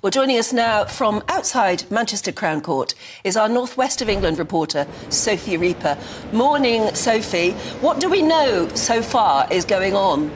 Well, joining us now from outside Manchester Crown Court is our North West of England reporter, Sophie Reaper. Morning, Sophie. What do we know so far is going on?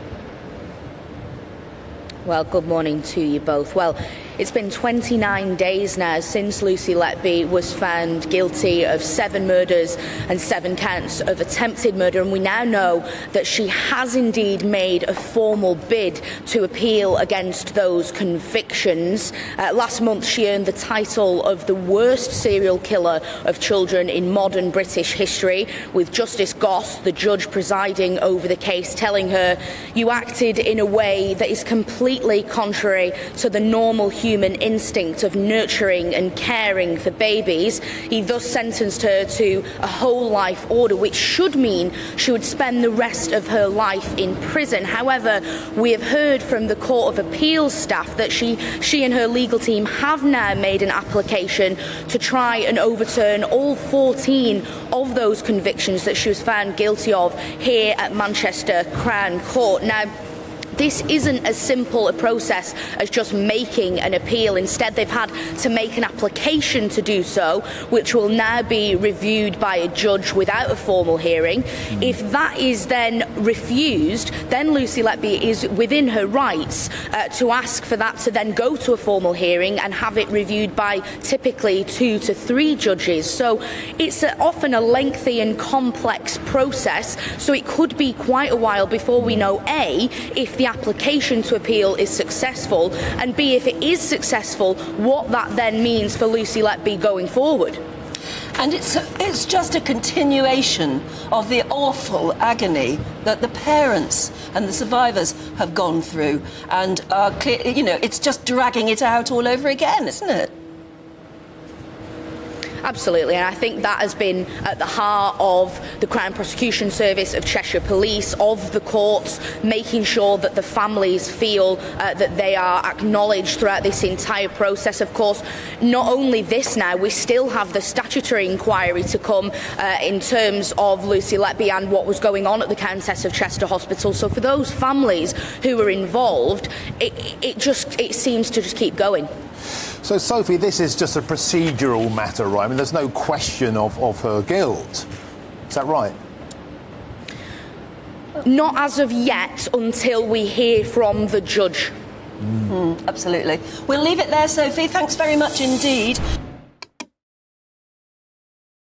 Well, good morning to you both. Well, it's been 29 days now since Lucy Letby was found guilty of 7 murders and 7 counts of attempted murder, and we now know that she has indeed made a formal bid to appeal against those convictions. Last month she earned the title of the worst serial killer of children in modern British history, with Justice Goss, the judge presiding over the case, telling her, "You acted in a way that is completely contrary to the normal human instinct of nurturing and caring for babies." He thus sentenced her to a whole life order, which should mean she would spend the rest of her life in prison. However, we have heard from the Court of Appeals staff that she and her legal team have now made an application to try and overturn all 14 of those convictions that she was found guilty of here at Manchester Crown Court. Now, this isn't as simple a process as just making an appeal. Instead, they've had to make an application to do so, which will now be reviewed by a judge without a formal hearing. If that is then refused, then Lucy Letby is within her rights to ask for that to then go to a formal hearing and have it reviewed by typically 2 to 3 judges. So it's often a lengthy and complex process, so it could be quite a while before we know A, if the application to appeal is successful, and B, if it is successful, what that then means for Lucy Letby going forward. And it's just a continuation of the awful agony that the parents and the survivors have gone through, and it's just dragging it out all over again, isn't it? Absolutely, and I think that has been at the heart of the Crown Prosecution Service, of Cheshire Police, of the courts, making sure that the families feel that they are acknowledged throughout this entire process. Of course, not only this now, we still have the statutory inquiry to come in terms of Lucy Letby and what was going on at the Countess of Chester Hospital. So for those families who were involved, it seems to just keep going. So, Sophie, this is just a procedural matter, right? I mean, there's no question of her guilt. Is that right? Not as of yet, until we hear from the judge. Absolutely. We'll leave it there, Sophie. Thanks very much indeed.